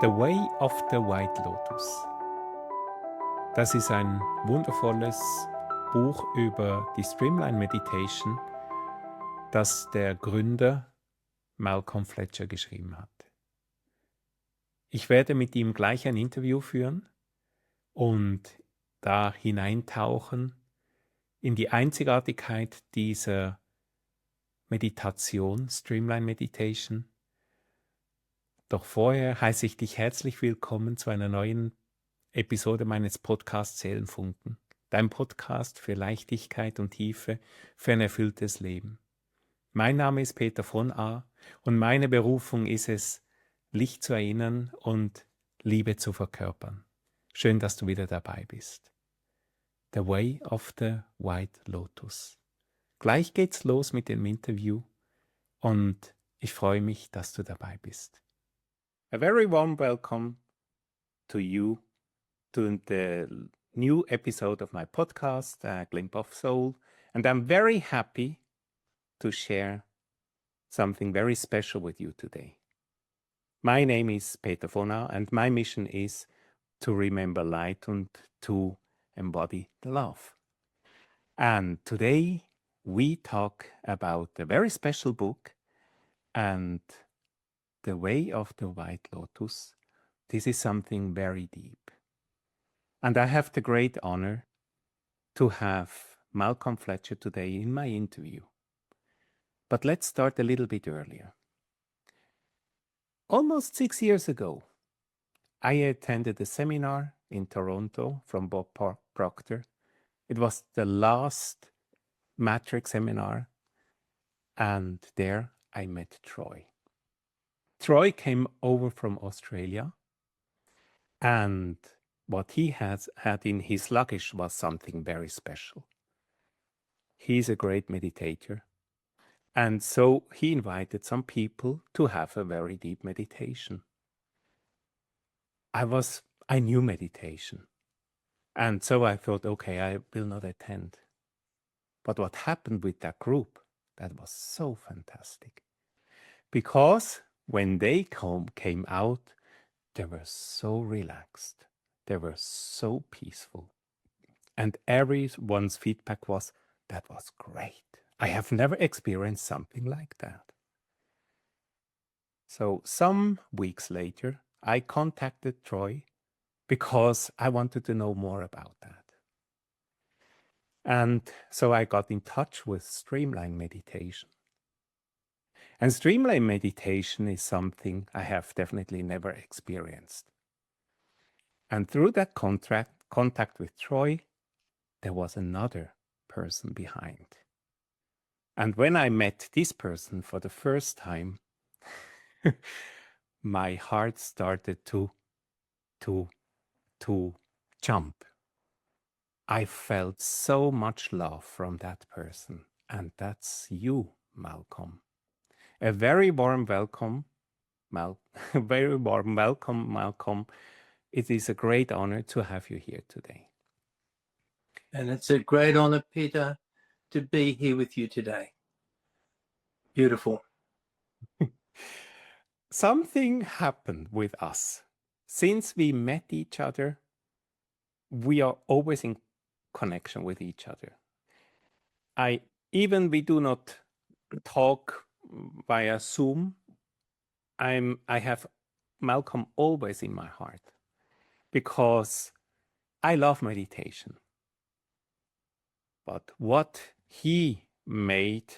The Way of the White Lotus. Das ist ein wundervolles Buch über die Streamline Meditation, das der Gründer Malcolm Fletcher geschrieben hat. Ich werde mit ihm gleich ein Interview führen und da hineintauchen in die Einzigartigkeit dieser Meditation, Streamline Meditation. Doch vorher heiße ich dich herzlich willkommen zu einer neuen Episode meines Podcasts Seelenfunken, dein Podcast für Leichtigkeit und Tiefe, für ein erfülltes Leben. Mein Name ist Peter von A. und meine Berufung ist es, Licht zu erinnern und Liebe zu verkörpern. Schön, dass du wieder dabei bist. The Way of the White Lotus. Gleich geht's los mit dem Interview und ich freue mich, dass du dabei bist. A very warm welcome to you to the new episode of my podcast, Glimpse of Soul, and I'm very happy to share something very special with you today. My name is Peter Vonau, and my mission is to remember light and to embody the love. And today we talk about a very special book and The Way of the White Lotus. This is something very deep. And I have the great honor to have Malcolm Fletcher today in my interview. But let's start a little bit earlier. Almost 6 years ago, I attended a seminar in Toronto from Bob Proctor. It was the last Matrix seminar, and there I met Troy. Troy came over from Australia, and what he had in his luggage was something very special. He's a great meditator, and so he invited some people to have a very deep meditation. I knew meditation, and so I thought, okay, I will not attend. But what happened with that group, that was so fantastic. Because when they came out, they were so relaxed. They were so peaceful. And everyone's feedback was, that was great. I have never experienced something like that. So some weeks later, I contacted Troy because I wanted to know more about that. And so I got in touch with Streamline Meditation. And Streamline Meditation is something I have definitely never experienced. And through that contact with Troy, there was another person behind. And when I met this person for the first time, my heart started to jump. I felt so much love from that person, and that's you, Malcolm. A very warm welcome, Malcolm. It is a great honor to have you here today. And it's a great honor, Peter, to be here with you today. Beautiful. Something happened with us. Since we met each other, we are always in connection with each other. We do not talk via Zoom. I have Malcolm always in my heart because I love meditation. But what he made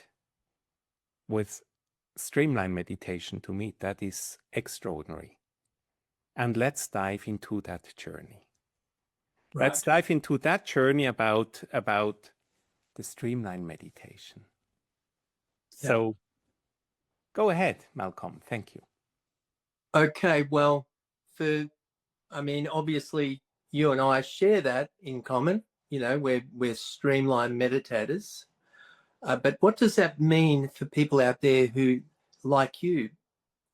with Streamline Meditation to me, that is extraordinary. And let's dive into that journey. Right. Let's dive into that journey about the Streamline Meditation. Yeah. So go ahead, Malcolm. Thank you. Okay, well, obviously you and I share that in common. You know, we're Streamline meditators. But what does that mean for people out there who, like you,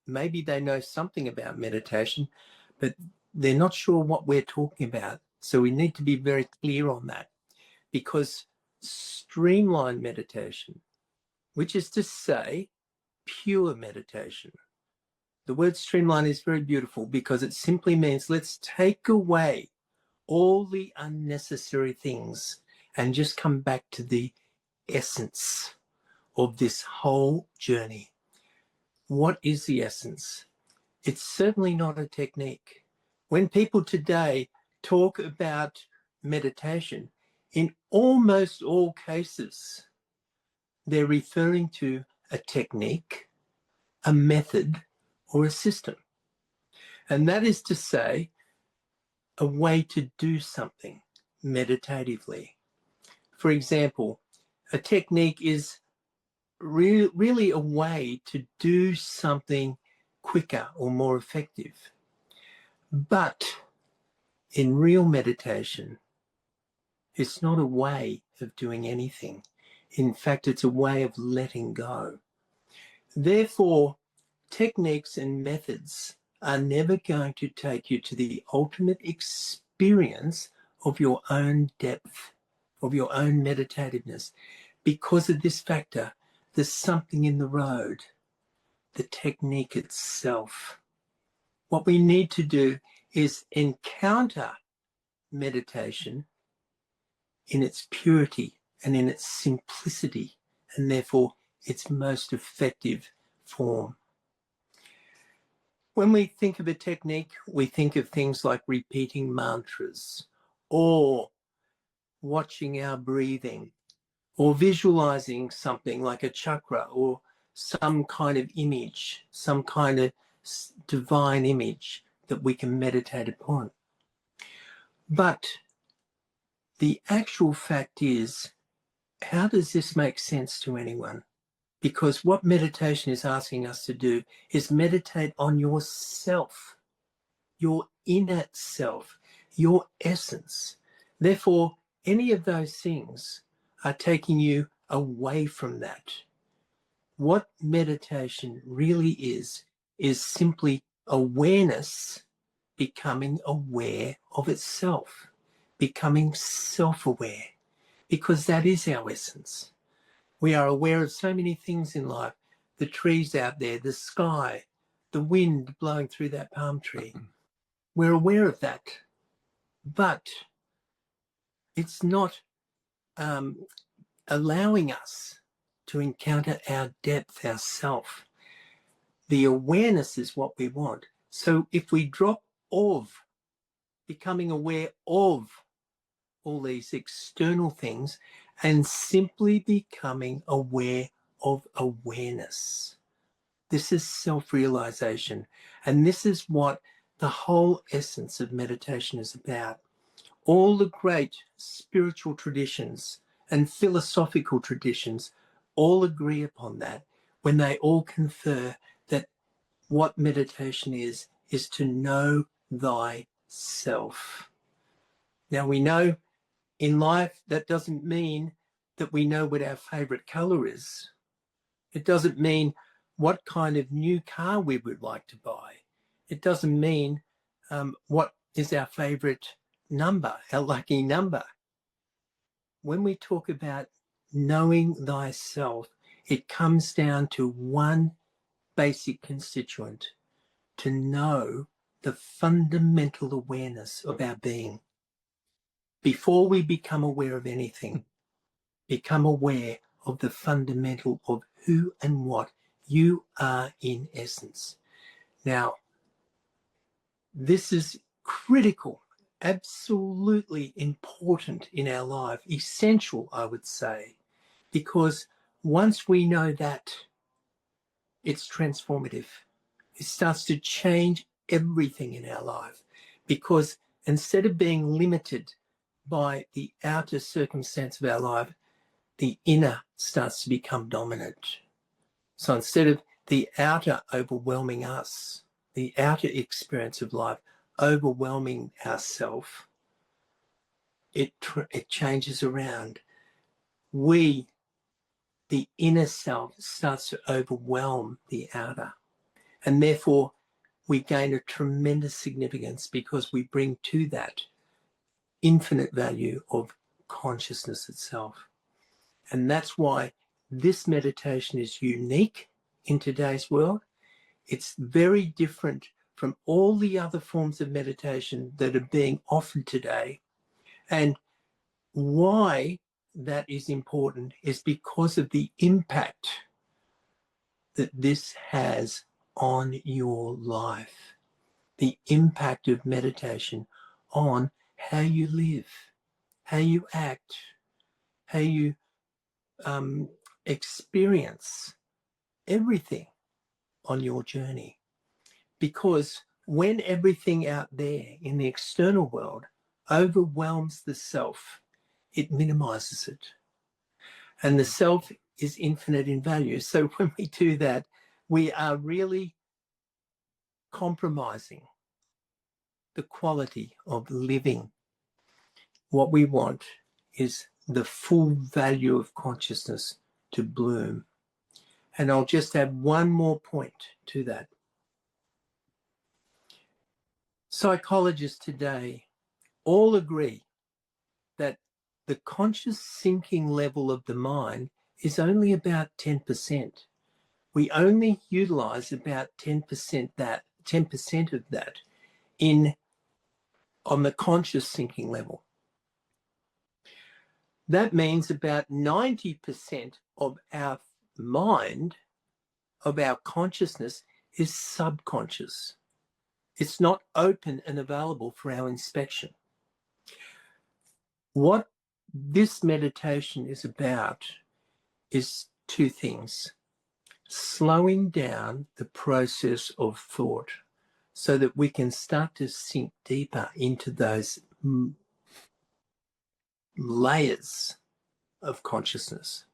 maybe they know something about meditation, but they're not sure what we're talking about. So we need to be very clear on that, because Streamline meditation, which is to say pure meditation, The word streamline is very beautiful because it simply means let's take away all the unnecessary things and just come back to the essence of this whole journey. What is the essence? It's certainly not a technique. When people today talk about meditation, in almost all cases, they're referring to a technique, a method, or a system. And that is to say, a way to do something meditatively. For example, a technique is really a way to do something quicker or more effective. But in real meditation, it's not a way of doing anything. In fact, it's a way of letting go. Therefore, techniques and methods are never going to take you to the ultimate experience of your own depth, of your own meditativeness. Because of this factor, there's something in the road, the technique itself. What we need to do is encounter meditation in its purity and in its simplicity, and therefore its most effective form. When we think of a technique, we think of things like repeating mantras or watching our breathing or visualizing something like a chakra or some kind of image, some kind of divine image that we can meditate upon. But the actual fact is, how does this make sense to anyone? Because what meditation is asking us to do is meditate on yourself, your inner self, your essence. Therefore, any of those things are taking you away from that. What meditation really is simply awareness becoming aware of itself, becoming self-aware, because that is our essence. We are aware of so many things in life, the trees out there, the sky, the wind blowing through that palm tree. We're aware of that, but it's not allowing us to encounter our depth, our self. The awareness is what we want. So if we drop of becoming aware of all these external things and simply becoming aware of awareness, this is self-realization. And this is what the whole essence of meditation is about. All the great spiritual traditions and philosophical traditions all agree upon that when they all confer that what meditation is to know thyself. Now we know in life that doesn't mean that we know what our favorite color is. It doesn't mean what kind of new car we would like to buy. It doesn't mean what is our favorite number, our lucky number. When we talk about knowing thyself, it comes down to one basic constituent: to know the fundamental awareness of our being. Before we become aware of anything, become aware of the fundamental of who and what you are in essence. Now, this is critical, absolutely important in our life, essential, I would say, because once we know that, it's transformative. It starts to change everything in our life, because instead of being limited by the outer circumstance of our life, the inner starts to become dominant. So instead of the outer overwhelming us, the outer experience of life overwhelming ourself, it changes around. We, the inner self, starts to overwhelm the outer. And therefore, we gain a tremendous significance because we bring to that infinite value of consciousness itself. And that's why this meditation is unique in today's world. It's very different from all the other forms of meditation that are being offered today. And why that is important is because of the impact that this has on your life, the impact of meditation on how you live, how you act, how you experience everything on your journey. Because when everything out there in the external world overwhelms the self, it minimizes it. And the self is infinite in value. So when we do that, we are really compromising the quality of living. What we want is the full value of consciousness to bloom. And I'll just add one more point to that. Psychologists today all agree that the conscious sinking level of the mind is only about 10%. We only utilize about 10% of that on the conscious sinking level. That means about 90% of our mind, of our consciousness, is subconscious. It's not open and available for our inspection. What this meditation is about is two things: slowing down the process of thought so that we can start to sink deeper into those layers of consciousness,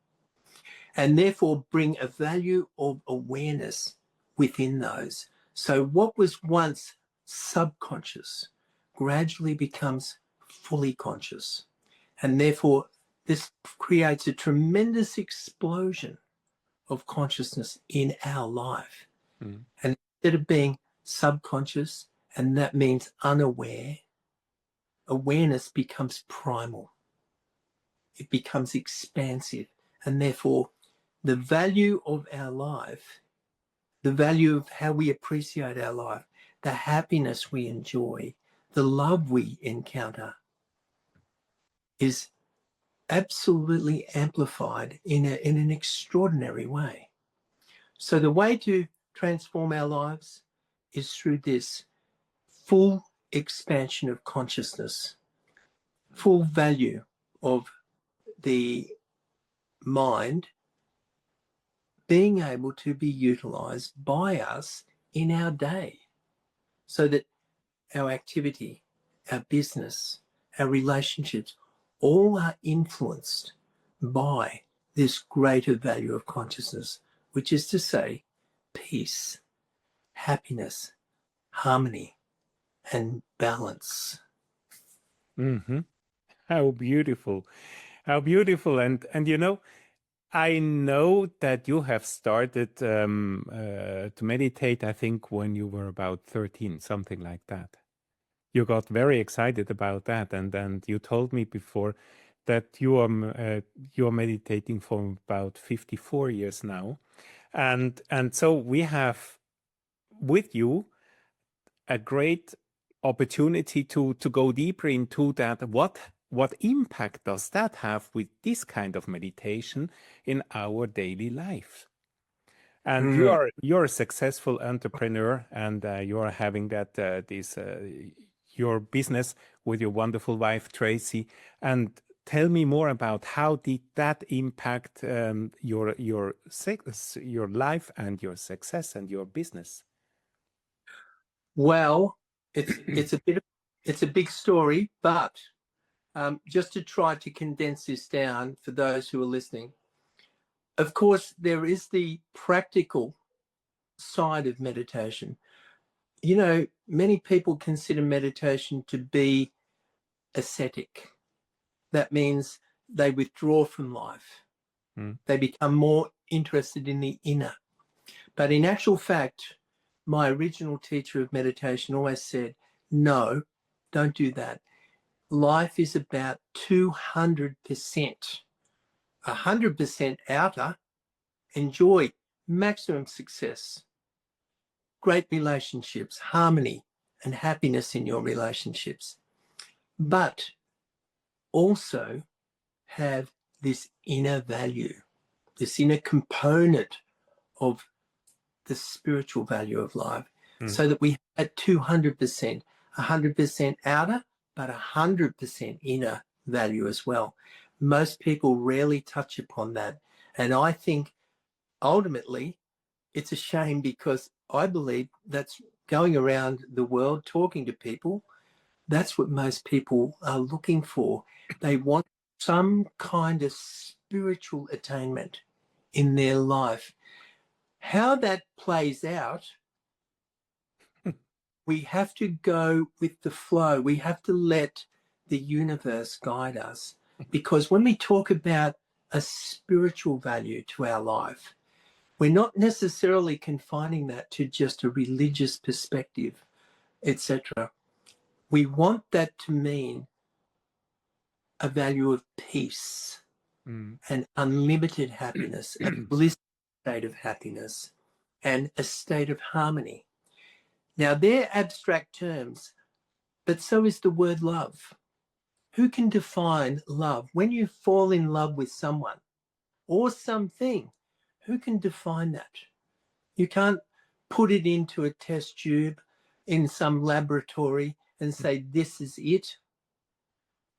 and therefore bring a value of awareness within those. So what was once subconscious gradually becomes fully conscious. And therefore, this creates a tremendous explosion of consciousness in our life. Mm. And instead of being subconscious, and that means unaware, awareness becomes primal. It becomes expansive. And therefore, the value of our life, the value of how we appreciate our life, the happiness we enjoy, the love we encounter, is absolutely amplified in an extraordinary way. So the way to transform our lives is through this full expansion of consciousness, full value of the mind being able to be utilized by us in our day, so that our activity, our business, our relationships, all are influenced by this greater value of consciousness, which is to say, peace, happiness, harmony, and balance. Mm-hmm. How beautiful. How beautiful. And you know, I know that you have started to meditate, I think, when you were about 13, something like that. You got very excited about that, and you told me before that you are meditating for about 54 years now, and so we have with you a great opportunity to go deeper into that. What impact does that have with this kind of meditation in our daily life? And you're a successful entrepreneur, and you are having that your business with your wonderful wife Tracy. And tell me more about how did that impact your life and your success and your business? Well, it's a big story, but just to try to condense this down for those who are listening. Of course, there is the practical side of meditation. You know, many people consider meditation to be ascetic. That means they withdraw from life. They become more interested in the inner. But in actual fact, my original teacher of meditation always said, no, don't do that. Life is about 200%. 100% outer, enjoy maximum success. great relationships, harmony and happiness in your relationships, but also have this inner value, this inner component of the spiritual value of life, so that we have 200%, 100% outer, but 100% inner value as well. Most people rarely touch upon that. And I think ultimately it's a shame, because I believe that's going around the world talking to people. That's what most people are looking for. They want some kind of spiritual attainment in their life. How that plays out, we have to go with the flow. We have to let the universe guide us. Because when we talk about a spiritual value to our life, we're not necessarily confining that to just a religious perspective, etc. We want that to mean a value of peace and unlimited happiness, a bliss state of happiness, and a state of harmony. Now, they're abstract terms, but so is the word love. Who can define love? When you fall in love with someone or something, who can define that? You can't put it into a test tube in some laboratory and say, this is it.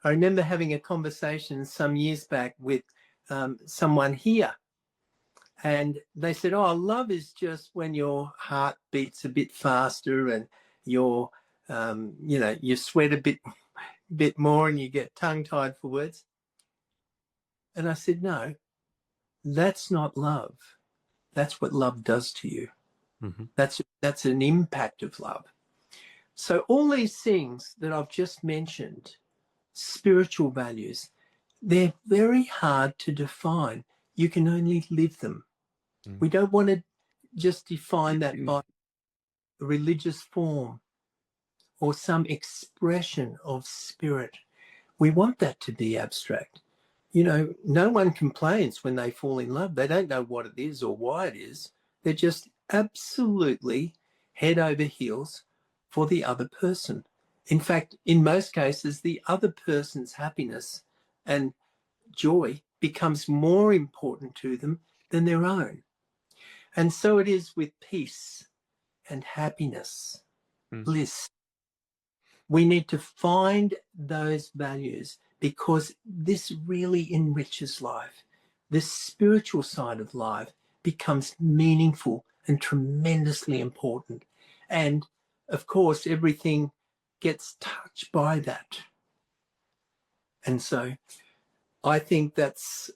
I remember having a conversation some years back with someone here, and they said, oh, love is just when your heart beats a bit faster and your, you sweat a bit more and you get tongue-tied for words. And I said, no, that's not love. That's what love does to you. That's an impact of love. So all these things that I've just mentioned, spiritual values, they're very hard to define. You can only live them. We don't want to just define that by a religious form or some expression of spirit. We want that to be abstract. You know, no one complains when they fall in love. They don't know what it is or why it is. They're just absolutely head over heels for the other person. In fact, in most cases, the other person's happiness and joy becomes more important to them than their own. And so it is with peace and happiness, bliss. We need to find those values, because this really enriches life. This spiritual side of life becomes meaningful and tremendously important. And of course, everything gets touched by that. And so I think that's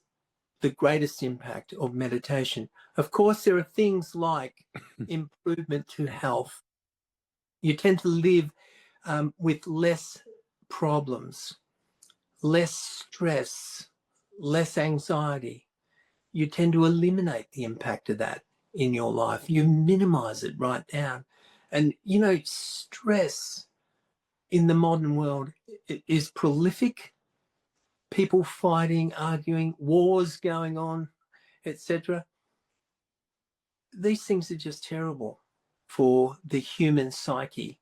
the greatest impact of meditation. Of course, there are things like improvement to health. You tend to live with less problems, less stress, less anxiety. You tend to eliminate the impact of that in your life. You minimize it right down. And, you know, stress in the modern world is prolific. People fighting, arguing, wars going on, etc. These things are just terrible for the human psyche.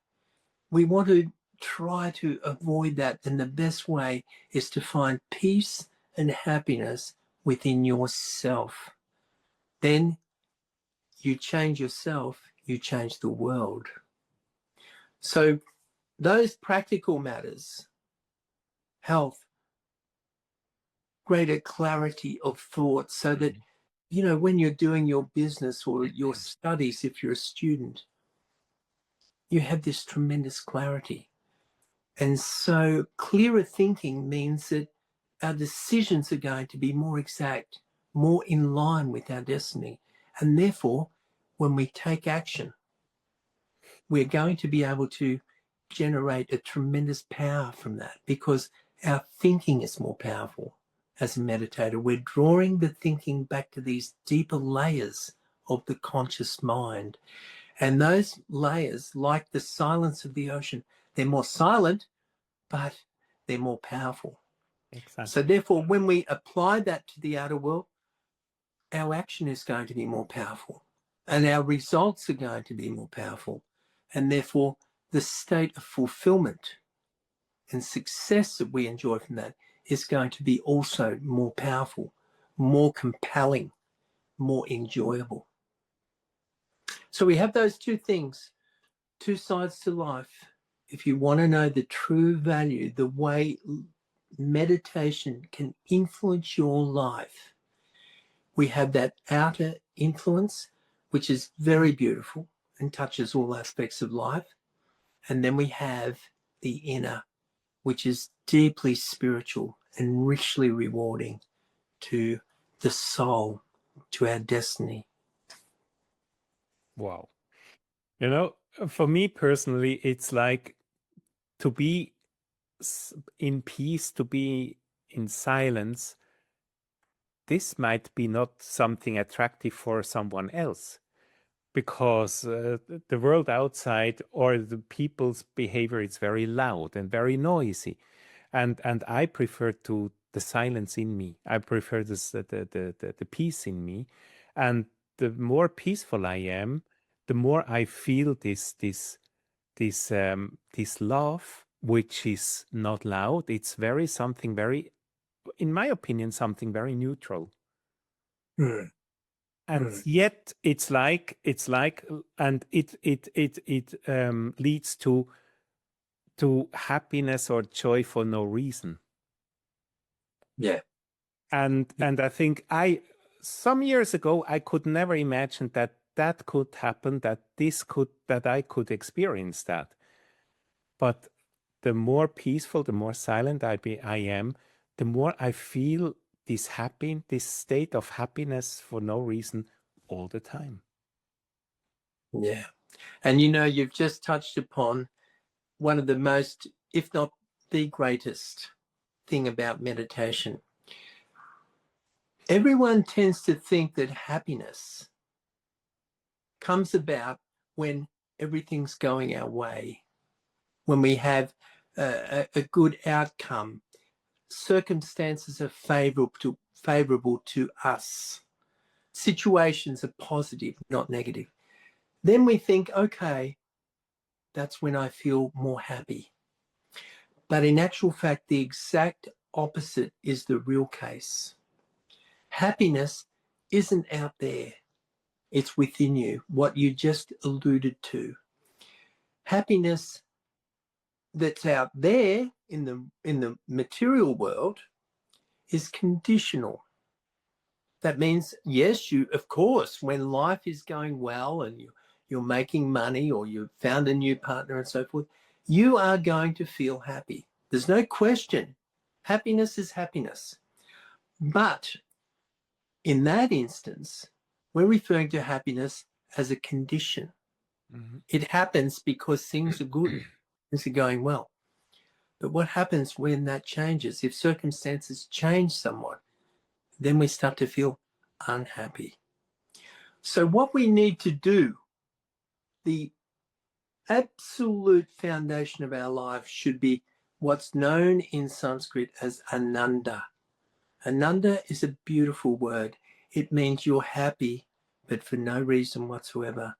We want to try to avoid that, and the best way is to find peace and happiness within yourself. Then you change yourself, you change the world. So those practical matters, health, greater clarity of thought, so that, you know, when you're doing your business or your studies, if you're a student, you have this tremendous clarity. And so clearer thinking means that our decisions are going to be more exact, more in line with our destiny. And therefore, when we take action, we're going to be able to generate a tremendous power from that, because our thinking is more powerful. As a meditator, we're drawing the thinking back to these deeper layers of the conscious mind. And those layers, like the silence of the ocean, they're more silent, but they're more powerful. Exactly. So therefore, when we apply that to the outer world, our action is going to be more powerful. and our results are going to be more powerful. And therefore, the state of fulfillment and success that we enjoy from that is going to be also more powerful, more compelling, more enjoyable. So we have those two things, two sides to life. If you want to know the true value, the way meditation can influence your life, we have that outer influence, which is very beautiful and touches all aspects of life. And then we have the inner, which is deeply spiritual and richly rewarding to the soul, to our destiny. Wow. You know, for me personally, it's like to be in peace, to be in silence. This might be not something attractive for someone else, because the world outside or the people's behavior is very loud and very noisy, and I prefer to the silence in me. I prefer this the peace in me, and the more peaceful I am, the more I feel this love, which is not loud. It's very something very, in my opinion, something very neutral. Mm. And yet it's like and it leads to happiness or joy for no reason. Yeah. And I think some years ago I could never imagine that could happen, that I could experience that. But the more peaceful, the more silent I am, the more I feel this state of happiness for no reason all the time. Yeah. And you know, you've just touched upon one of the most, if not the greatest thing about meditation. Everyone tends to think that happiness comes about when everything's going our way, when we have a good outcome, circumstances are favorable to us, situations are positive, not negative. Then we think, okay, that's when I feel more happy. But in actual fact, the exact opposite is the real case. Happiness isn't out there. It's within you, what you just alluded to. Happiness that's out there in the material world is conditional. That means, yes, you, of course, when life is going well and you're making money or you've found a new partner and so forth, you are going to feel happy. There's no question. Happiness is happiness. But in that instance, we're referring to happiness as a condition. Mm-hmm. It happens because things are good, things are going well. But what happens when that changes? If circumstances change somewhat, then we start to feel unhappy. So what we need to do, the absolute foundation of our life should be what's known in Sanskrit as ananda. Ananda is a beautiful word. It means you're happy, but for no reason whatsoever.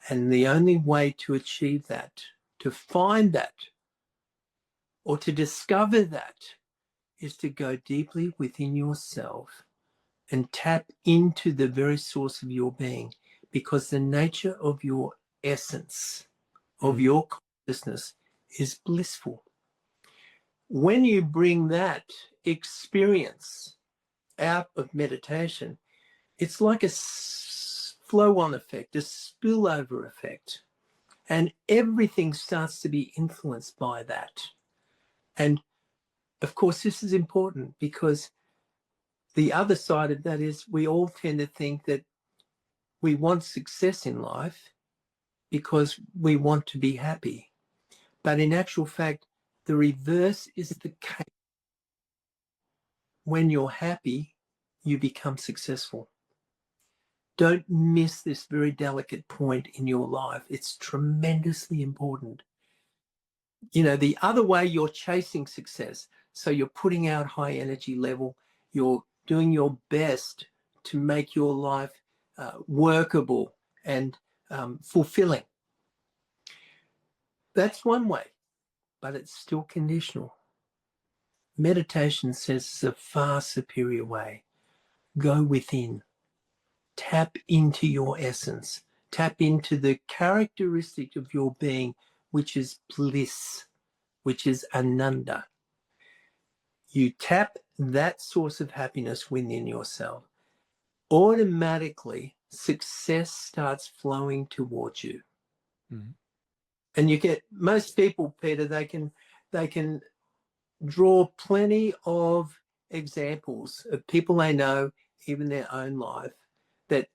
And the only way to achieve that, to find that, or to discover that, is to go deeply within yourself and tap into the very source of your being, because the nature of your essence, of your consciousness, is blissful. When you bring that experience out of meditation, it's like a flow-on effect, a spillover effect, and everything starts to be influenced by that. And of course, this is important because the other side of that is we all tend to think that we want success in life because we want to be happy. But in actual fact, the reverse is the case. When you're happy, you become successful. Don't miss this very delicate point in your life. It's tremendously important. You know, the other way, you're chasing success. So you're putting out high energy level. You're doing your best to make your life workable and fulfilling. That's one way, but it's still conditional. Meditation says it's a far superior way. Go within. Tap into your essence. Tap into the characteristic of your being, which is bliss, which is ananda. You tap that source of happiness within yourself. Automatically, success starts flowing towards you. Mhm. And you get, most people, Peter, they can draw plenty of examples of people they know, even their own life, that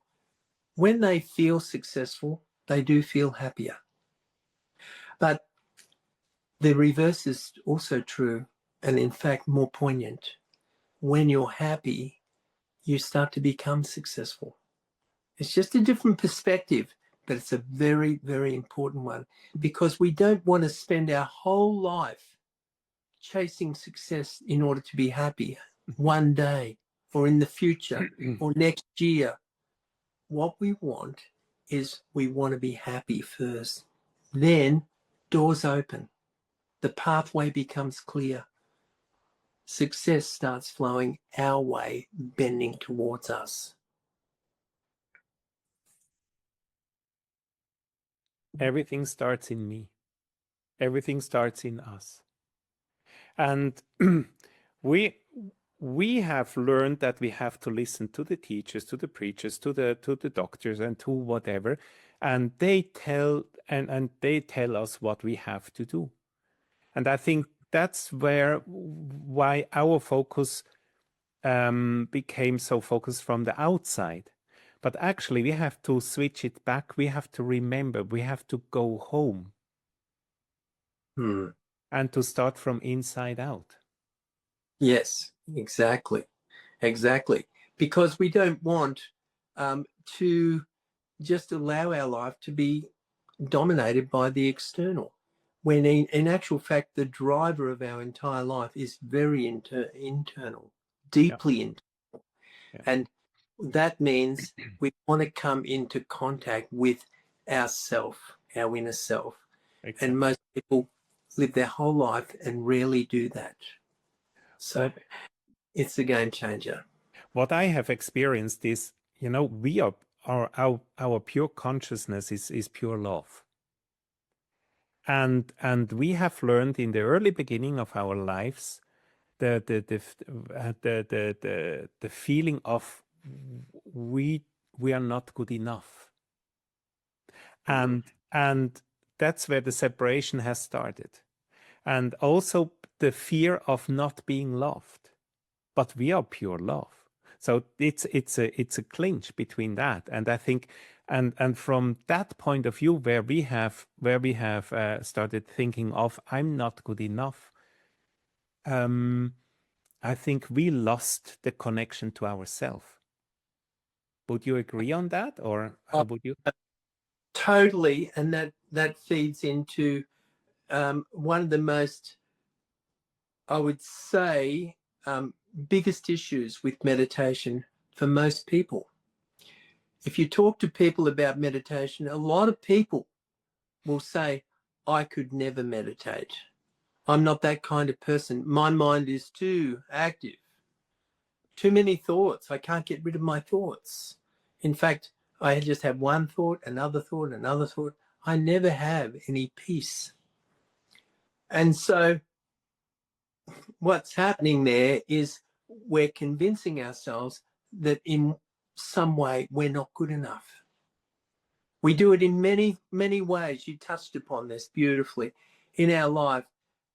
when they feel successful, they do feel happier. But the reverse is also true, and in fact more poignant. When you're happy, you start to become successful. It's just a different perspective, but it's a very, very important one, because we don't want to spend our whole life chasing success in order to be happy one day or in the future or next year. What we want is we want to be happy first. Then doors open. The pathway becomes clear. Success starts flowing our way, bending towards us. Everything starts in me. Everything starts in us. And we have learned that we have to listen to the teachers, to the preachers, to the doctors, and to whatever, and they tell us what we have to do. And I think that's why our focus became so focused from the outside. But actually, we have to switch it back. We have to remember, we have to go home and to start from inside out. Yes, exactly. Exactly. Because we don't want to just allow our life to be dominated by the external, when in actual fact, the driver of our entire life is very internal, deeply internal. Yeah. And that means we want to come into contact with ourself, our inner self. Exactly. And most people live their whole life and rarely do that. So it's a game changer. What I have experienced is, we are our pure consciousness is pure love. And we have learned in the early beginning of our lives the feeling of we are not good enough. And that's where the separation has started. And also the fear of not being loved. But we are pure love. So it's a clinch between that. And I think and from that point of view where we have started thinking of I'm not good enough, I think we lost the connection to ourselves. Would you agree on that, or how would you? Totally, and that feeds into one of the most, I would say, biggest issues with meditation for most people. If you talk to people about meditation, a lot of people will say, I could never meditate. I'm not that kind of person. My mind is too active. Too many thoughts. I can't get rid of my thoughts. In fact, I just have one thought, another thought, another thought. I never have any peace. And so what's happening there is we're convincing ourselves that in some way we're not good enough. We do it in many, many ways. You touched upon this beautifully. In our life,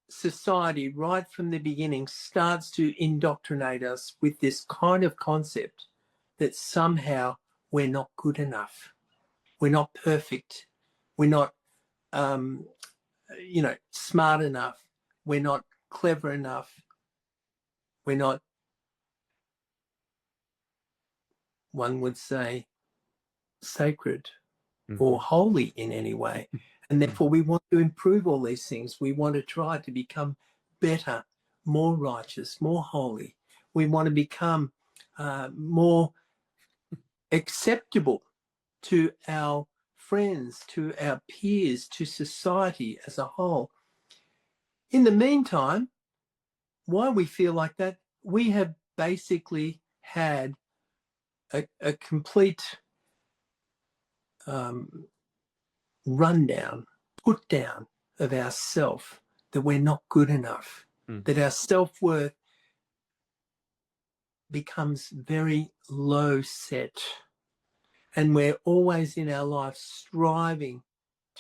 society, right from the beginning, starts to indoctrinate us with this kind of concept that somehow we're not good enough. We're not perfect. We're not, smart enough. We're not clever enough. We're not, one would say, sacred or holy in any way. And therefore we want to improve all these things. We want to try to become better, more righteous, more holy. We want to become more acceptable to our friends, to our peers, to society as a whole. In the meantime, while we feel like that, we have basically had a complete rundown, put down of ourself, that we're not good enough, that our self-worth becomes very low set. And we're always in our life striving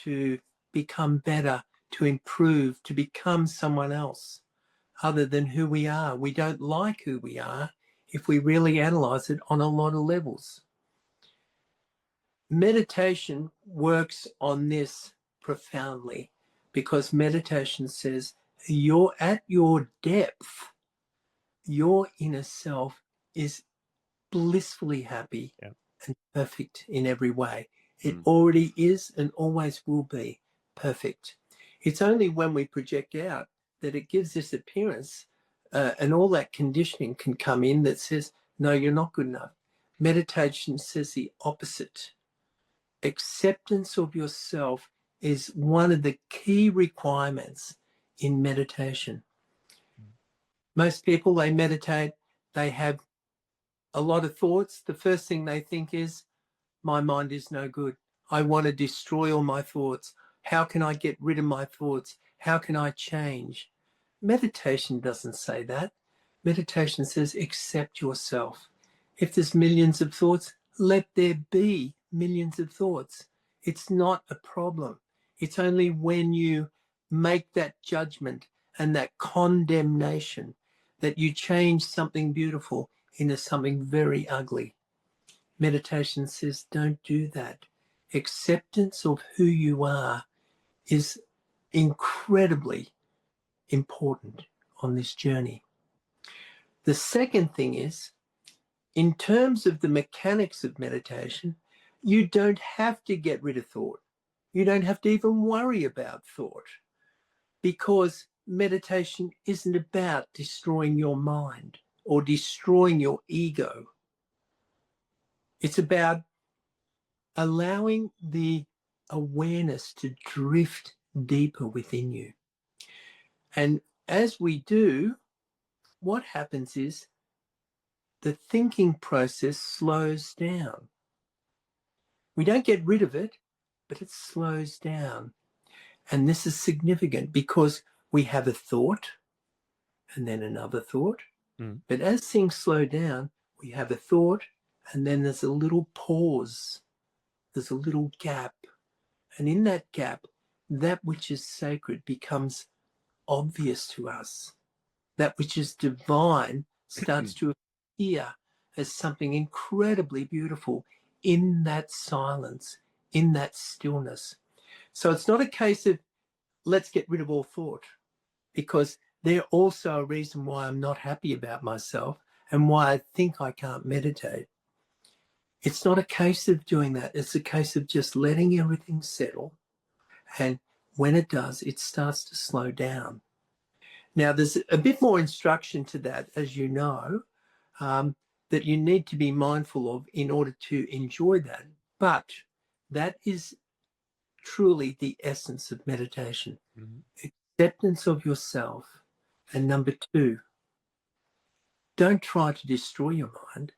to become better, to improve, to become someone else other than who we are. We don't like who we are if we really analyze it on a lot of levels. Meditation works on this profoundly, because meditation says you're at your depth, your inner self is blissfully happy and perfect in every way. It already is and always will be perfect. It's only when we project out that it gives this appearance, and all that conditioning can come in that says, no, you're not good enough. Meditation says the opposite. Acceptance of yourself is one of the key requirements in meditation. Most people, they meditate, they have a lot of thoughts. The first thing they think is, my mind is no good. I want to destroy all my thoughts. How can I get rid of my thoughts? How can I change? Meditation doesn't say that. Meditation says, accept yourself. If there's millions of thoughts, let there be millions of thoughts. It's not a problem. It's only when you make that judgment and that condemnation that you change something beautiful into something very ugly. Meditation says, don't do that. Acceptance of who you are is incredibly important on this journey. The second thing is, in terms of the mechanics of meditation, you don't have to get rid of thought. You don't have to even worry about thought, because meditation isn't about destroying your mind or destroying your ego. It's about allowing the awareness to drift deeper within you. And as we do, what happens is the thinking process slows down. We don't get rid of it, but it slows down. And this is significant because we have a thought and then another thought. But as things slow down, we have a thought and then there's a little pause. There's a little gap. And in that gap, that which is sacred becomes obvious to us. That which is divine starts to appear as something incredibly beautiful in that silence, in that stillness. So it's not a case of let's get rid of all thought, because they're also a reason why I'm not happy about myself and why I think I can't meditate. It's not a case of doing that. It's a case of just letting everything settle. And when it does, it starts to slow down. Now, there's a bit more instruction to that, as you know, that you need to be mindful of in order to enjoy that. But that is truly the essence of meditation. Acceptance of yourself. And number two, don't try to destroy your mind.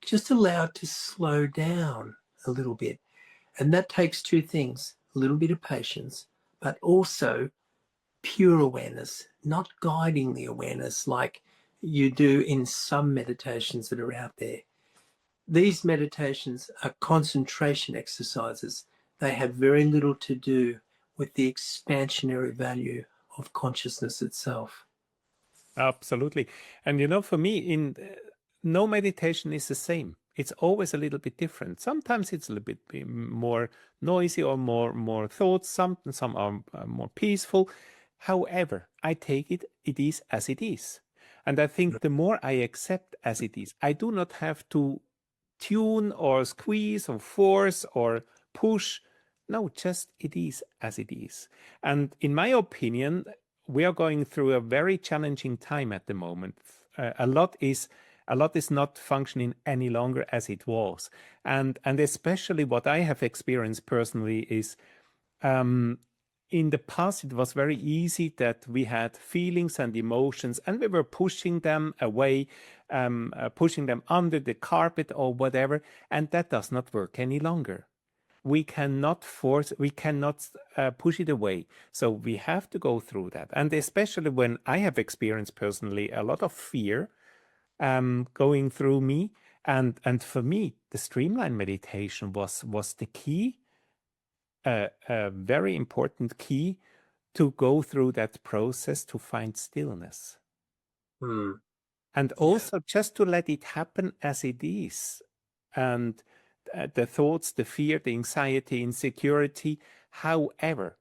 Just allow it to slow down a little bit. And that takes two things, a little bit of patience, but also pure awareness, not guiding the awareness like you do in some meditations that are out there. These meditations are concentration exercises. They have very little to do with the expansionary value of consciousness itself. Absolutely. And you know, for me, no meditation is the same. It's always a little bit different. Sometimes it's a little bit more noisy or more thoughts. Some are more peaceful. However, I take it is as it is. And I think the more I accept as it is, I do not have to tune or squeeze or force or push. No, just it is as it is. And in my opinion, we are going through a very challenging time at the moment. A lot is A lot is not functioning any longer as it was. And especially what I have experienced personally is in the past, it was very easy that we had feelings and emotions and we were pushing them away, pushing them under the carpet or whatever. And that does not work any longer. We cannot push it away. So we have to go through that. And especially when I have experienced personally a lot of fear going through me. And for me, the streamline meditation was the key, a very important key to go through that process to find stillness. And also just to let it happen as it is. And the thoughts, the fear, the anxiety, insecurity. However,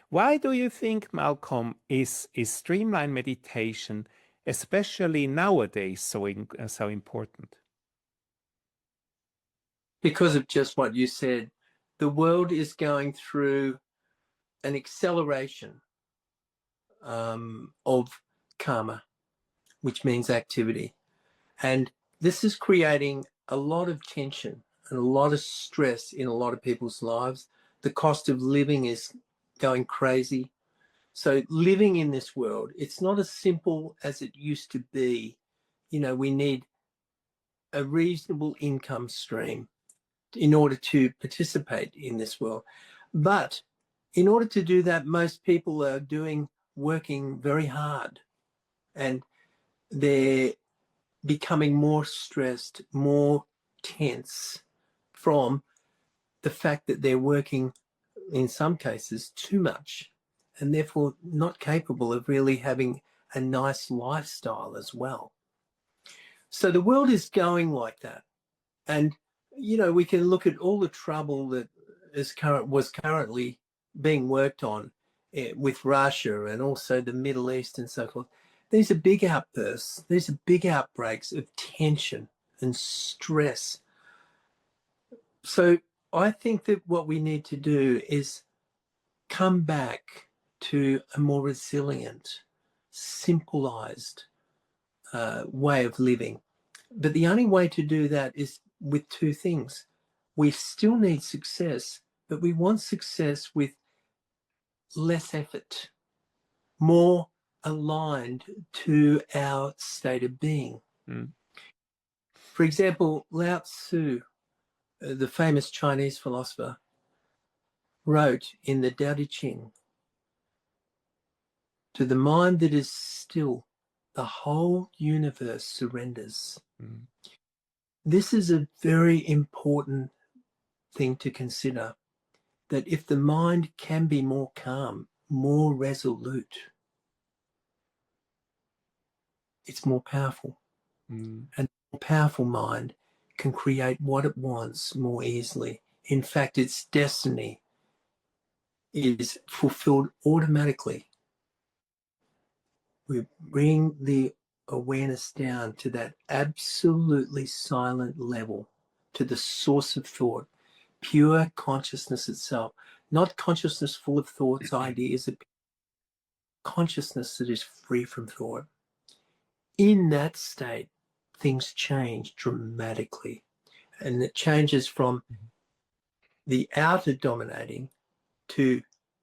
why do you think, Malcolm, is streamline meditation, especially nowadays, so important? Because of just what you said, the world is going through an acceleration of karma, which means activity. And this is creating a lot of tension and a lot of stress in a lot of people's lives. The cost of living is going crazy. So living in this world, it's not as simple as it used to be. You know, we need a reasonable income stream in order to participate in this world. But in order to do that, most people are working very hard, and they're becoming more stressed, more tense from the fact that they're working, in some cases, too much, and therefore not capable of really having a nice lifestyle as well. So the world is going like that. And, you know, we can look at all the trouble that was currently being worked on with Russia and also the Middle East and so forth. These are big outbursts. These are big outbreaks of tension and stress. So I think that what we need to do is come back to a more resilient, simplified way of living. But the only way to do that is with two things. We still need success, but we want success with less effort, more aligned to our state of being. For example, Lao Tzu, the famous Chinese philosopher, wrote in the Tao Te Ching, "To the mind that is still, the whole universe surrenders." This is a very important thing to consider, that if the mind can be more calm, more resolute, it's more powerful. And a more powerful mind can create what it wants more easily. In fact, its destiny is fulfilled automatically. We bring the awareness down to that absolutely silent level, to the source of thought, pure consciousness itself, not consciousness full of thoughts, ideas, consciousness that is free from thought. In that state, things change dramatically, and it changes from the outer dominating to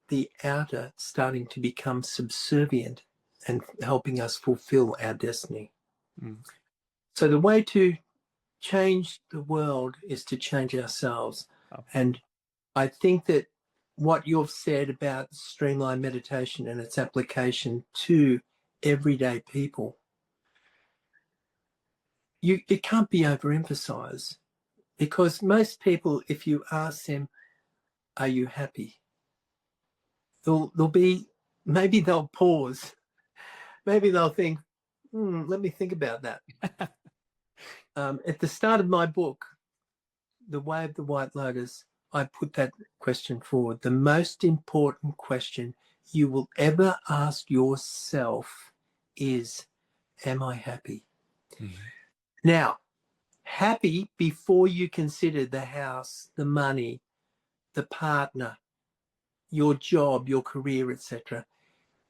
the outer starting to become subservient and helping us fulfill our destiny. So the way to change the world is to change ourselves. And I think that what you've said about streamline meditation and its application to everyday people, it can't be overemphasized, because most people, if you ask them, are you happy? They'll be, maybe they'll pause. Maybe they'll think, let me think about that. At the start of my book, The Way of the White Lotus, I put that question forward. The most important question you will ever ask yourself is, am I happy? Now, happy before you consider the house, the money, the partner, your job, your career, etc.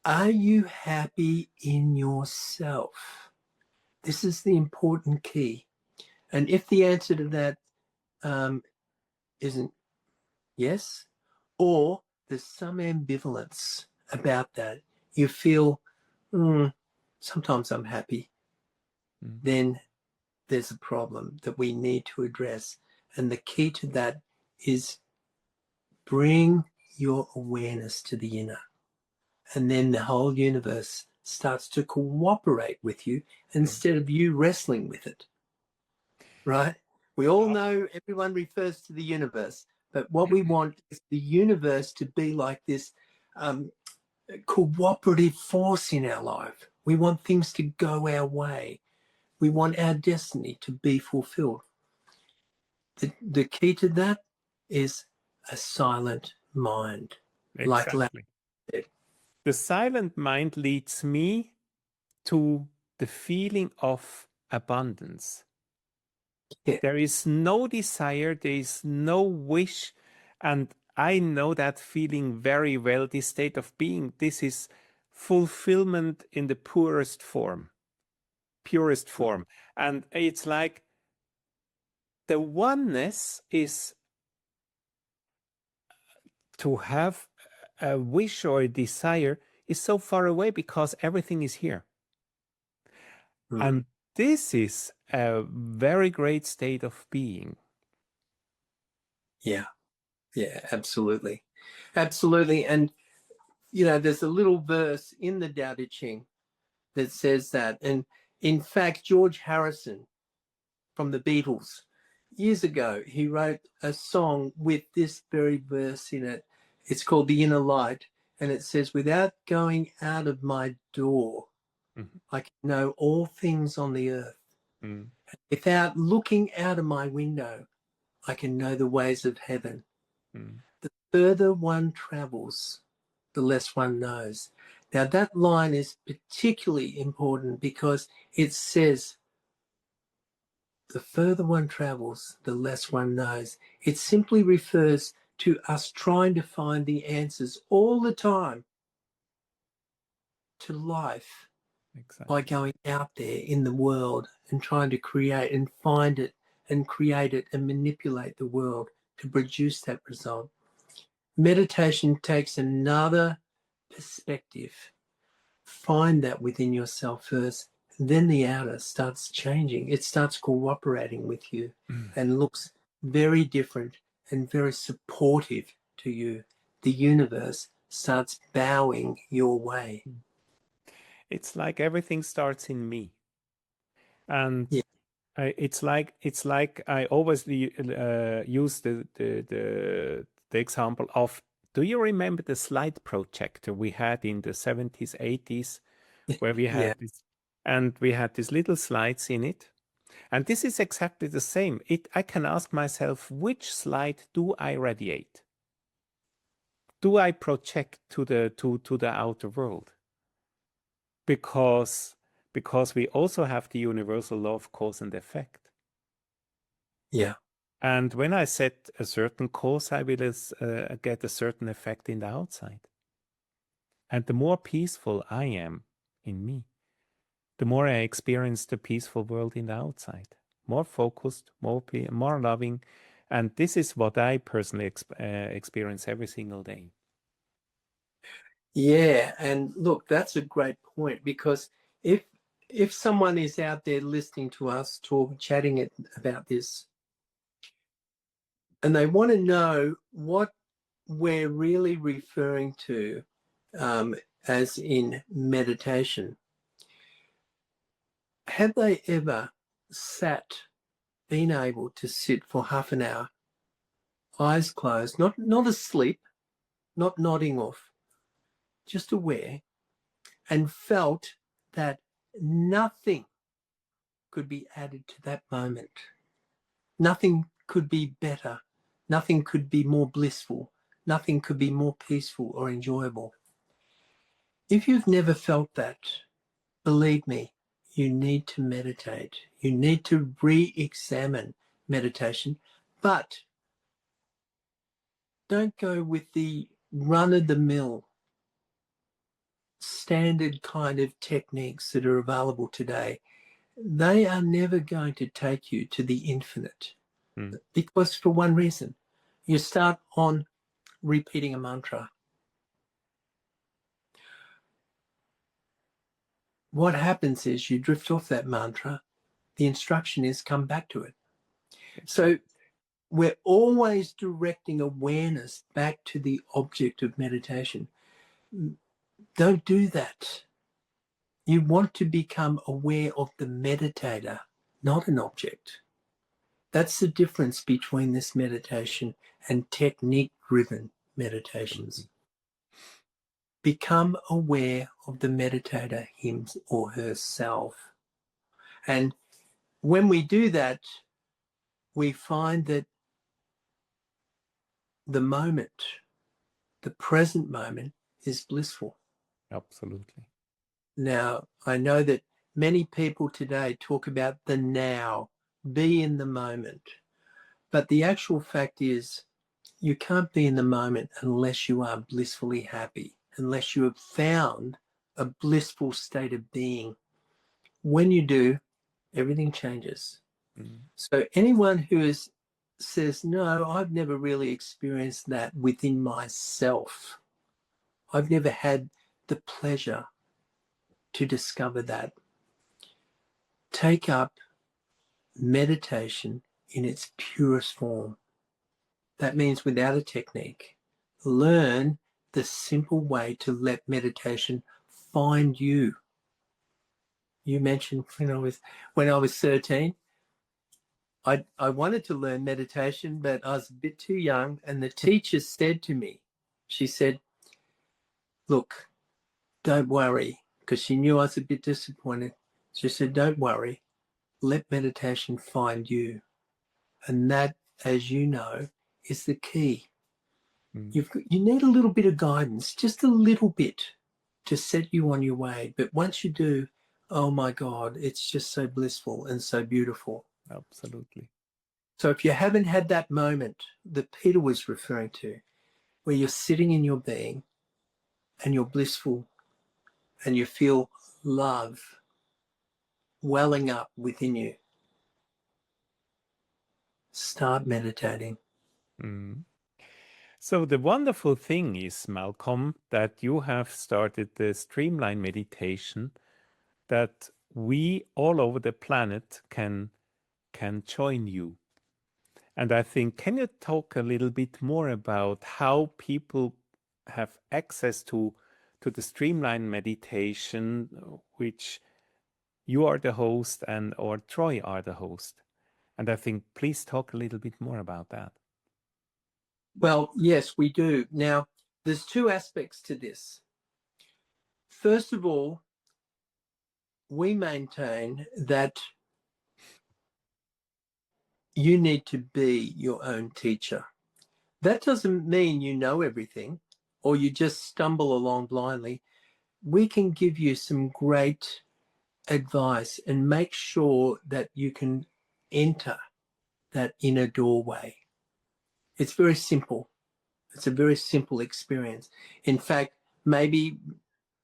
Are you happy in yourself? This is the important key. And if the answer to that isn't yes, or there's some ambivalence about that, you feel, sometimes I'm happy, then there's a problem that we need to address. And the key to that is bring your awareness to the inner. And then the whole universe starts to cooperate with you instead of you wrestling with it. Right? We all know everyone refers to the universe, but what we want is the universe to be like this cooperative force in our life. We want things to go our way. We want our destiny to be fulfilled. The key to that is a silent mind. Exactly. Like the silent mind leads me to the feeling of abundance. Yeah. There is no desire, there is no wish, and I know that feeling very well, this state of being. This is fulfillment in the purest form. And it's like the oneness is to have a wish or a desire is so far away because everything is here. And this is a very great state of being. Yeah, absolutely. Absolutely. And, there's a little verse in the Tao Te Ching that says that. And in fact, George Harrison from the Beatles, years ago, he wrote a song with this very verse in it. It's called The Inner Light. And it says, without going out of my door, I can know all things on the earth. Without looking out of my window, I can know the ways of heaven. The further one travels, the less one knows. Now, that line is particularly important because it says, the further one travels, the less one knows. It simply refers to us trying to find the answers all the time to life by going out there in the world and trying to create and find it and create it and manipulate the world to produce that result. Meditation takes another perspective. Find that within yourself first. Then the outer starts changing. It starts cooperating with you and looks very different and very supportive to you. The universe starts bowing your way. It's like everything starts in me. And it's like I always use the example of, do you remember the slide projector we had in the 70s, 80s, where we had this, and we had these little slides in it? And this is exactly the same. I can ask myself, which slide do I radiate? Do I project to the outer world? Because we also have the universal law of cause and effect. Yeah. And when I set a certain cause, I will get a certain effect in the outside. And the more peaceful I am in me, the more I experience the peaceful world in the outside. More focused, more loving. And this is what I personally experience every single day. Yeah, and look, that's a great point, because if someone is out there listening to us chatting about this, and they want to know what we're really referring to as in meditation, have they ever been able to sit for half an hour, eyes closed, not asleep, not nodding off, just aware, and felt that nothing could be added to that moment? Nothing could be better. Nothing could be more blissful. Nothing could be more peaceful or enjoyable. If you've never felt that, believe me, you need to meditate. You need to re-examine meditation, but don't go with the run-of-the-mill standard kind of techniques that are available today. they are never going to take you to the infinite. Mm. Because for one reason, you start on repeating a mantra. What happens is you drift off that mantra. The instruction is come back to it. So we're always directing awareness back to the object of meditation. Don't do that. You want to become aware of the meditator, not an object. That's the difference between this meditation and technique-driven meditations. Become aware of the meditator, him or herself. And when we do that, we find that the moment, the present moment, is blissful. Absolutely. Now, I know that many people today talk about the now, be in the moment. But the actual fact is, you can't be in the moment unless you are blissfully happy, unless you have found a blissful state of being. When you do, everything changes. Mm. So anyone who says, no, I've never really experienced that within myself. I've never had the pleasure to discover that. Take up meditation in its purest form. That means without a technique. Learn the simple way to let meditation find you. You mentioned when I was 13, I wanted to learn meditation, but I was a bit too young. And the teacher said to me, she said, look, don't worry, because she knew I was a bit disappointed. She said, don't worry, let meditation find you. And that, as you know, is the key. Mm. You need a little bit of guidance, just a little bit, to set you on your way. But once you do, oh my God, it's just so blissful and so beautiful. Absolutely. So if you haven't had that moment that Peter was referring to, where you're sitting in your being and you're blissful and you feel love welling up within you, start meditating. Mm. So the wonderful thing is, Malcolm, that you have started the Streamline Meditation, that we all over the planet can join you. And I think, can you talk a little bit more about how people have access to the Streamline Meditation, which you are the host and or Troy are the host? And I think, please talk a little bit more about that. Well, yes, we do. Now, there's two aspects to this. First of all, we maintain that you need to be your own teacher. That doesn't mean you know everything or you just stumble along blindly. We can give you some great advice and make sure that you can enter that inner doorway. It's very simple. It's a very simple experience. In fact, maybe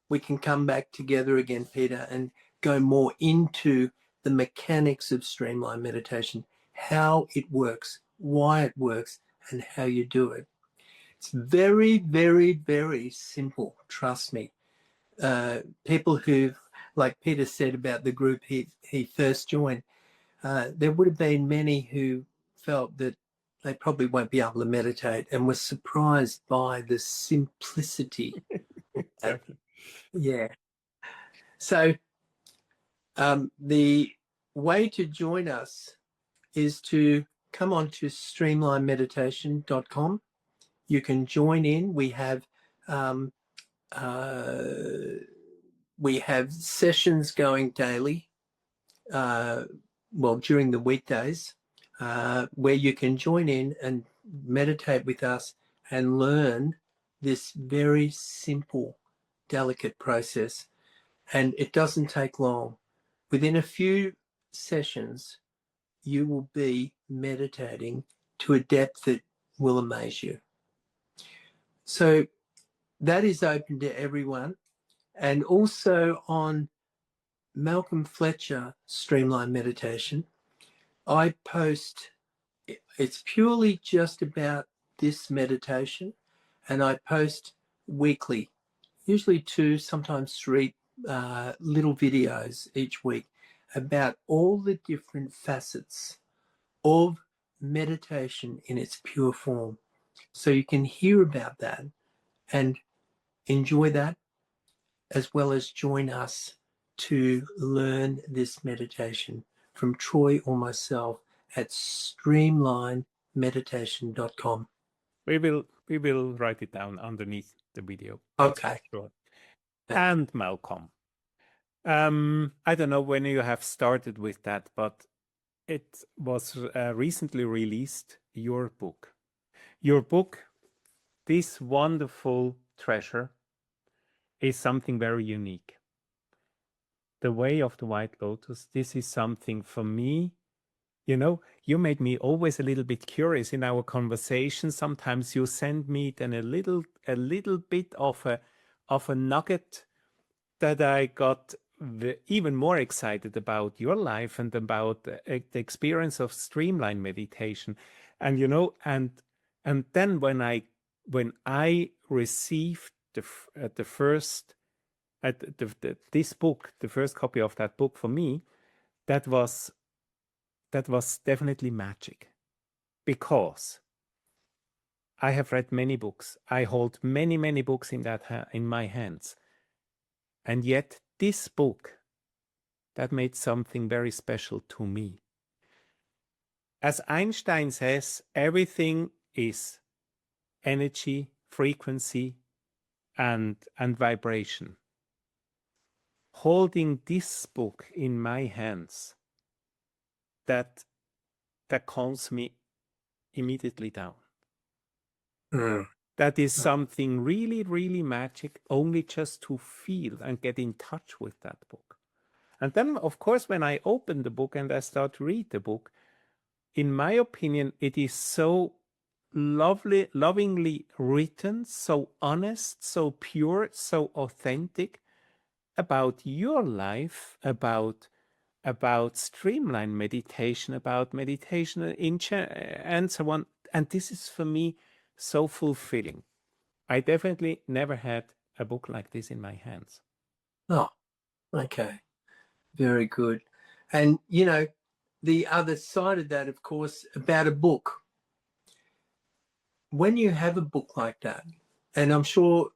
we can come back together again, Peter, and go more into the mechanics of streamline meditation, how it works, why it works, and how you do it. It's very, very, very simple. Trust me. People who, like Peter said about the group he first joined, there would have been many who felt that they probably won't be able to meditate and were surprised by the simplicity. Exactly. Yeah. So the way to join us is to come on to streamlinemeditation.com. You can join in. We have sessions going daily, during the weekdays, where you can join in and meditate with us and learn this very simple, delicate process. And it doesn't take long. Within a few sessions, you will be meditating to a depth that will amaze you. So that is open to everyone. And also on Malcolm Fletcher Streamline Meditation. I post, it's purely just about this meditation, and I post weekly, usually 2, sometimes 3 little videos each week about all the different facets of meditation in its pure form. So you can hear about that and enjoy that, as well as join us to learn this meditation from Troy or myself at streamlinemeditation.com. We will write it down underneath the video. Okay. Sure. And Malcolm, I don't know when you have started with that, but it was recently released, your book. Your book, this wonderful treasure, is something very unique. The Way of the White Lotus, this is something for me, you know, you made me always a little bit curious in our conversation. Sometimes you send me then a little bit of a nugget that I got even more excited about your life and about the experience of streamline meditation. And you know, and then when I received this book, the first copy of that book for me, that was definitely magic, because I have read many books. I hold many books in my hands, and yet this book, that made something very special to me. As Einstein says, everything is energy, frequency, and vibration. Holding this book in my hands, that calms me immediately down. That is something really magic, only just to feel and get in touch with that book. And then, of course, when I open the book and I start to read the book, in my opinion, it is so lovingly written, so honest, so pure, so authentic about your life, about streamline meditation, about meditation and so on. And this is for me so fulfilling. I definitely never had a book like this in my hands. Oh, okay. Very good. And, you know, the other side of that, of course, about a book. When you have a book like that, and I'm sure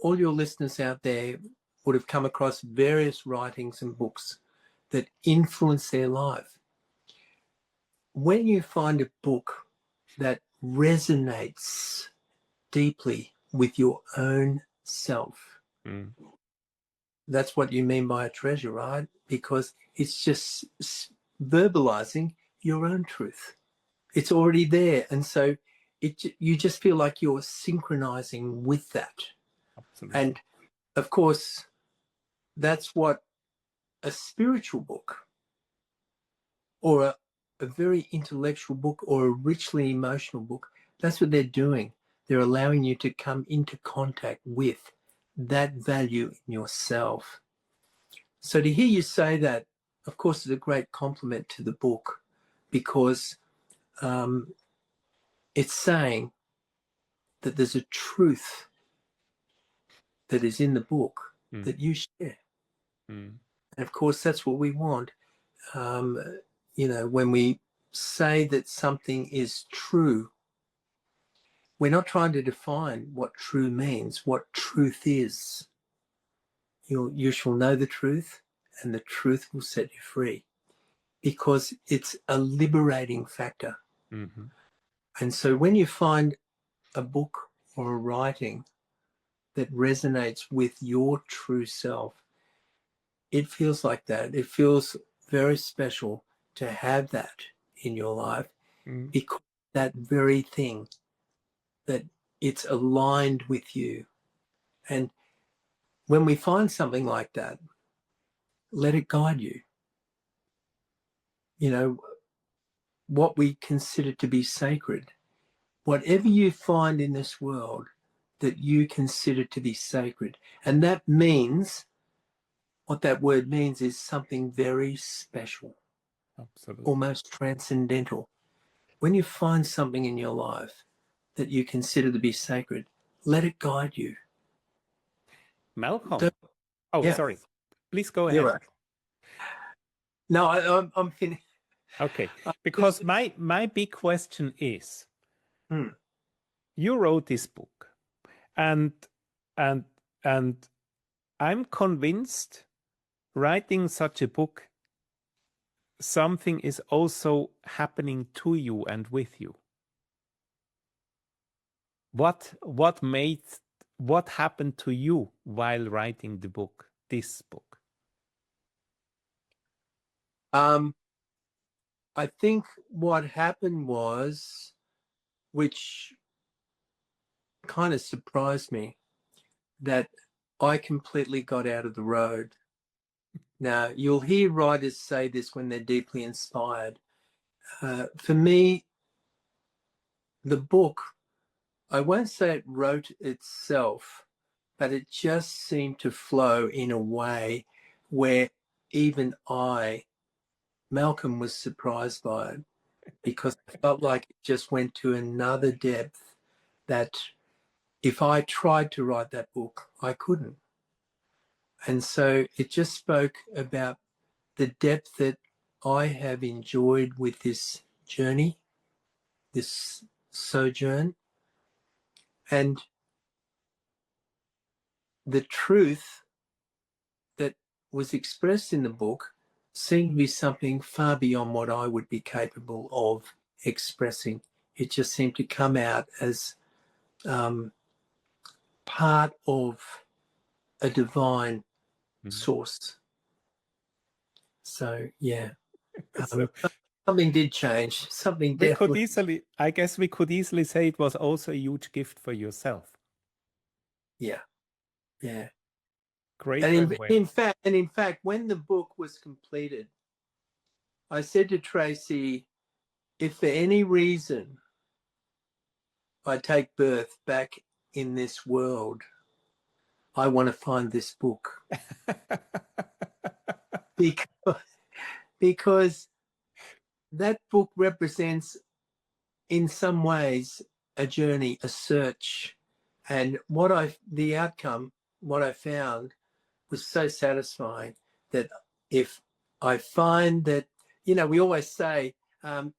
all your listeners out there would have come across various writings and books that influence their life. When you find a book that resonates deeply with your own self, that's what you mean by a treasure, right? Because it's just verbalizing your own truth. It's already there. And so you just feel like you're synchronizing with that. Absolutely. And of course, that's what a spiritual book or a very intellectual book or a richly emotional book, that's what they're doing. They're allowing you to come into contact with that value in yourself. So to hear you say that, of course, is a great compliment to the book, because it's saying that there's a truth that is in the book that you share. And of course, that's what we want. You know, when we say that something is true, we're not trying to define what true means, what truth is. You shall know the truth, and the truth will set you free, because it's a liberating factor. And so when you find a book or a writing that resonates with your true self, it feels like that. It feels very special to have that in your life, because that very thing, that it's aligned with you. And when we find something like that, let it guide you. You know, what we consider to be sacred, whatever you find in this world that you consider to be sacred, and that means what that word means is something very special, Absolutely. almost transcendental. When you find something in your life that you consider to be sacred, let it guide you. Malcolm. Oh, Yeah, sorry. Please go you're ahead. right. No, I'm finished. Okay, because my big question is, you wrote this book, and and and I'm convinced writing such a book, something is also happening to you and with you. What happened to you while writing the book, this book? I think what happened was, which kind of surprised me, that I completely got out of the road. Now, you'll hear writers say this when they're deeply inspired. For me, the book, I won't say it wrote itself, but it just seemed to flow in a way where even Malcolm was surprised by it, because I felt like it just went to another depth that if I tried to write that book, I couldn't. And so it just spoke about the depth that I have enjoyed with this journey, this sojourn, and the truth that was expressed in the book seemed to be something far beyond what I would be capable of expressing. It just seemed to come out as part of a divine source. So, yeah, So something did change. Something definitely. I guess we could easily say it was also a huge gift for yourself. Yeah, yeah. Great. And in fact, when the book was completed, I said to Tracy, if for any reason I take birth back in this world, I want to find this book. because that book represents, in some ways, a journey, a search. And what I found was so satisfying that if I find that, we always say,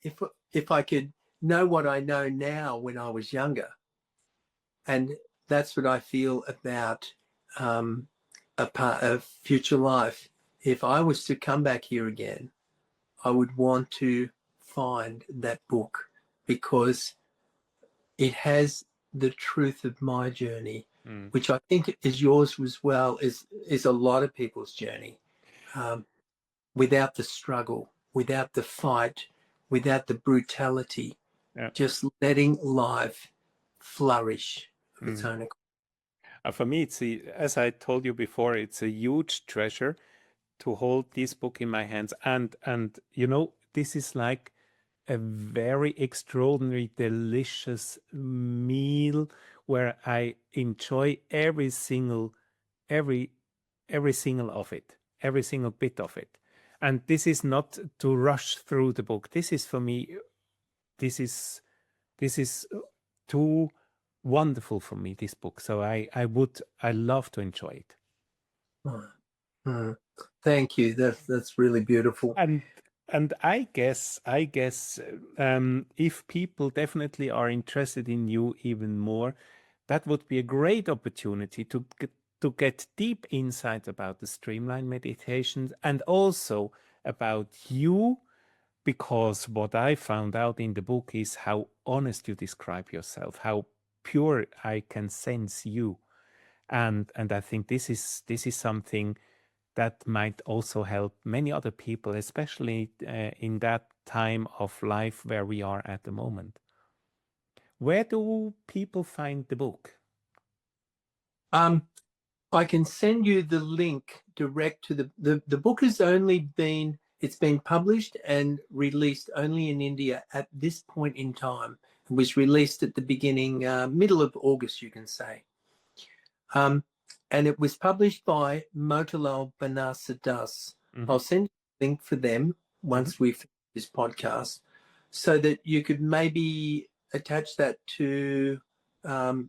if I could know what I know now when I was younger, and that's what I feel about a part of future life. If I was to come back here again, I would want to find that book because it has the truth of my journey, which I think is yours as well, is a lot of people's journey. Without the struggle, without the fight, without the brutality, just letting life flourish of its own accord. For me, as I told you before, it's a huge treasure to hold this book in my hands. And this is like a very extraordinary, delicious meal where I enjoy every single of it, every single bit of it. And this is not to rush through the book. This is for me, this is too wonderful for me, this book. So I love to enjoy it. Thank you. That's really beautiful. And I guess if people definitely are interested in you even more, that would be a great opportunity to get deep insight about the Streamline meditations and also about you, because what I found out in the book is how honest you describe yourself, how pure I can sense you, and I think this is something that might also help many other people, especially in that time of life where we are at the moment. Where do people find the book? I can send you the link direct to the book has only been, it's been published and released only in India at this point in time. It was released at the beginning, middle of August, you can say. and it was published by Motilal Banarsidass. I'll send you a link for them once we finish this podcast, so that you could maybe attach that to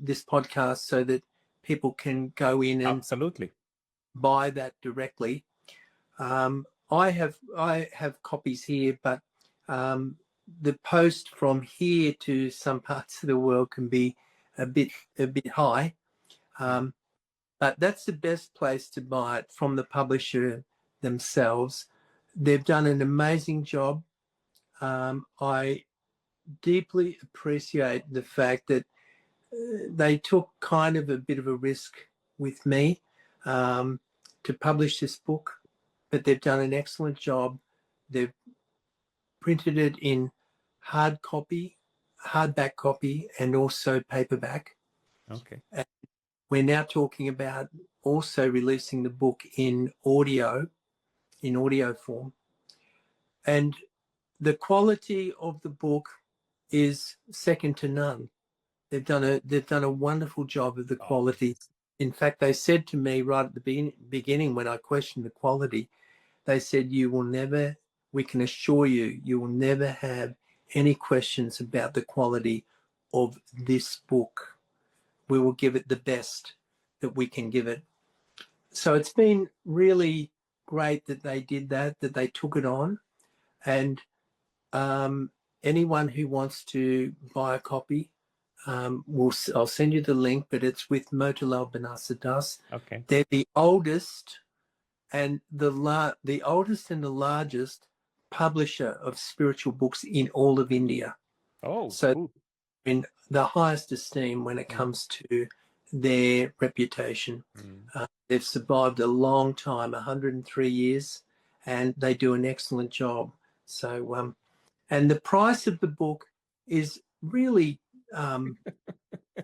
this podcast, so that people can go in and Absolutely. buy that directly. I have copies here, but the post from here to some parts of the world can be a bit high. But that's the best place to buy it, from the publisher themselves. They've done an amazing job. I deeply appreciate the fact that they took kind of a bit of a risk with me to publish this book, but they've done an excellent job. They've printed it in hardback copy, and also paperback. Okay. And we're now talking about also releasing the book in audio form. And the quality of the book is second to none. They've done a wonderful job of the quality. In fact, they said to me right at the beginning, when I questioned the quality, they said, we can assure you, you will never have any questions about the quality of this book. We will give it the best that we can give it. So it's been really great that they did that they took it on. And anyone who wants to buy a copy, I'll send you the link, but it's with Motilal Banarsidass. Okay. They're the oldest and the largest publisher of spiritual books in all of India. Oh, so cool. In the highest esteem when it comes to their reputation. They've survived a long time, 103 years, and they do an excellent job. So, and the price of the book is really,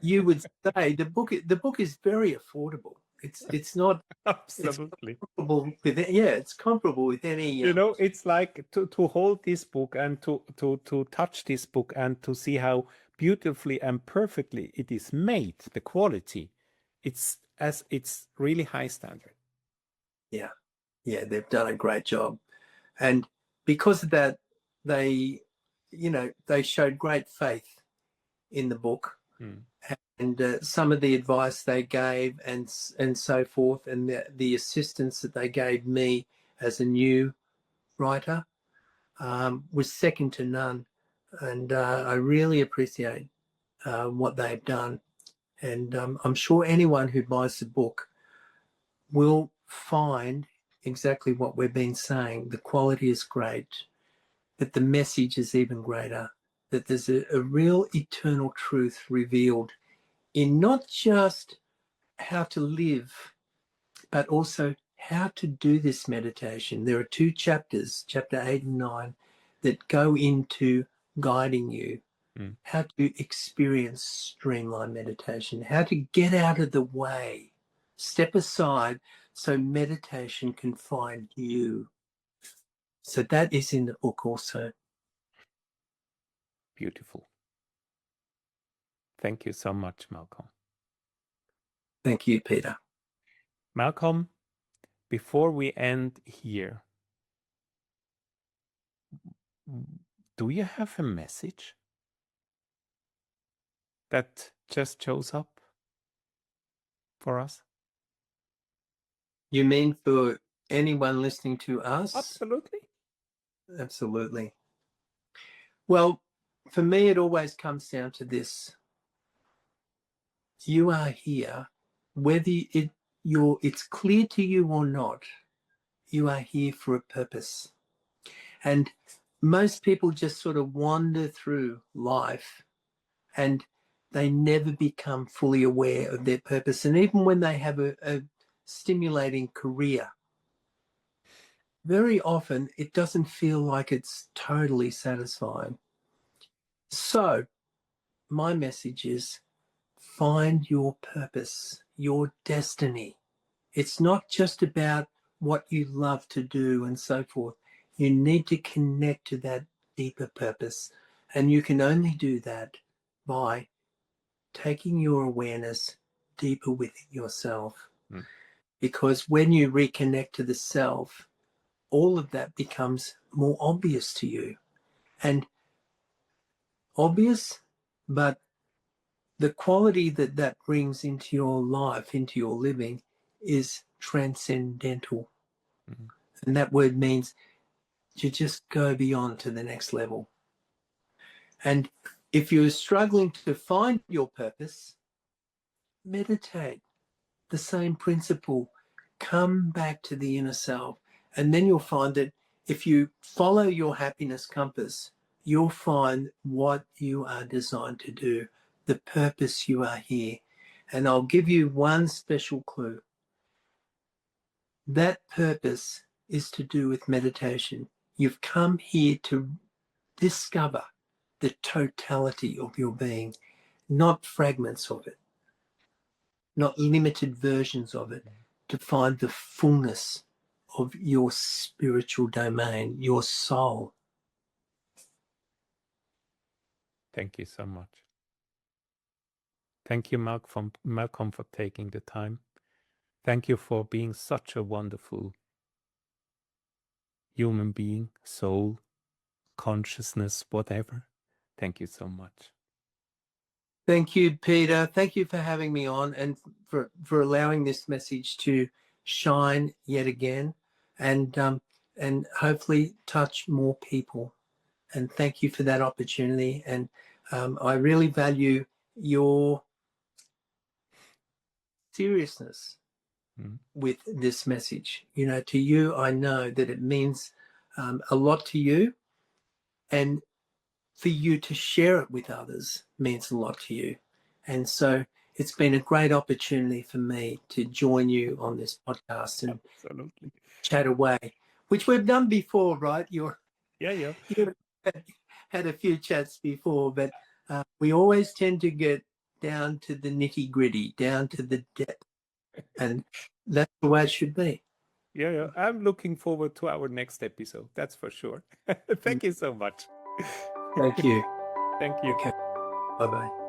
you would say the book is very affordable. It's not Absolutely. it's comparable with any. You know, it's like to hold this book and to touch this book and to see how beautifully and perfectly it is made, the quality. It's really high standard. Yeah, they've done a great job. And because of that, they showed great faith in the book. And some of the advice they gave and so forth, and the assistance that they gave me as a new writer was second to none. And I really appreciate what they've done. And I'm sure anyone who buys the book will find exactly what we've been saying. The quality is great, that the message is even greater, that there's a real eternal truth revealed in not just how to live, but also how to do this meditation. There are 2 chapters, chapter 8 and 9, that go into guiding you, how to experience streamline meditation, how to get out of the way, step aside so meditation can find you. So that is in the book also. Beautiful. Thank you so much, Malcolm. Thank you, Peter. Malcolm, before we end here, do you have a message that just shows up for us? You mean for anyone listening to us? Absolutely. Absolutely. Well, for me, it always comes down to this. You are here, whether it's clear to you or not, you are here for a purpose. And most people just sort of wander through life and they never become fully aware of their purpose. And even when they have a stimulating career, very often it doesn't feel like it's totally satisfying. So my message is, find your purpose, your destiny. It's not just about what you love to do and so forth. You need to connect to that deeper purpose. And you can only do that by taking your awareness deeper within yourself. Mm. Because when you reconnect to the self, all of that becomes more obvious to you. And obvious, but the quality that that brings into your life, into your living, is transcendental. Mm. And that word means you just go beyond to the next level. And if you're struggling to find your purpose, meditate. The same principle. Come back to the inner self. And then you'll find that if you follow your happiness compass, you'll find what you are designed to do, the purpose you are here. And I'll give you one special clue. That purpose is to do with meditation. You've come here to discover the totality of your being, not fragments of it, not limited versions of it, to find the fullness of your spiritual domain, your soul. Thank you so much. Thank you, Malcolm, for taking the time. Thank you for being such a wonderful human being, soul, consciousness, whatever. Thank you so much. Thank you, Peter. Thank you for having me on and for allowing this message to shine yet again and hopefully touch more people. And thank you for that opportunity. And I really value your seriousness with this message. You know, to you, I know that it means a lot to you, and for you to share it with others means a lot to you. And so it's been a great opportunity for me to join you on this podcast and Absolutely. chat away, which we've done before, right? You had a few chats before, but we always tend to get down to the nitty gritty, down to the depth. And that's the way it should be. Yeah. I'm looking forward to our next episode. That's for sure. Thank you so much. Thank you. Thank you. Okay. Bye-bye.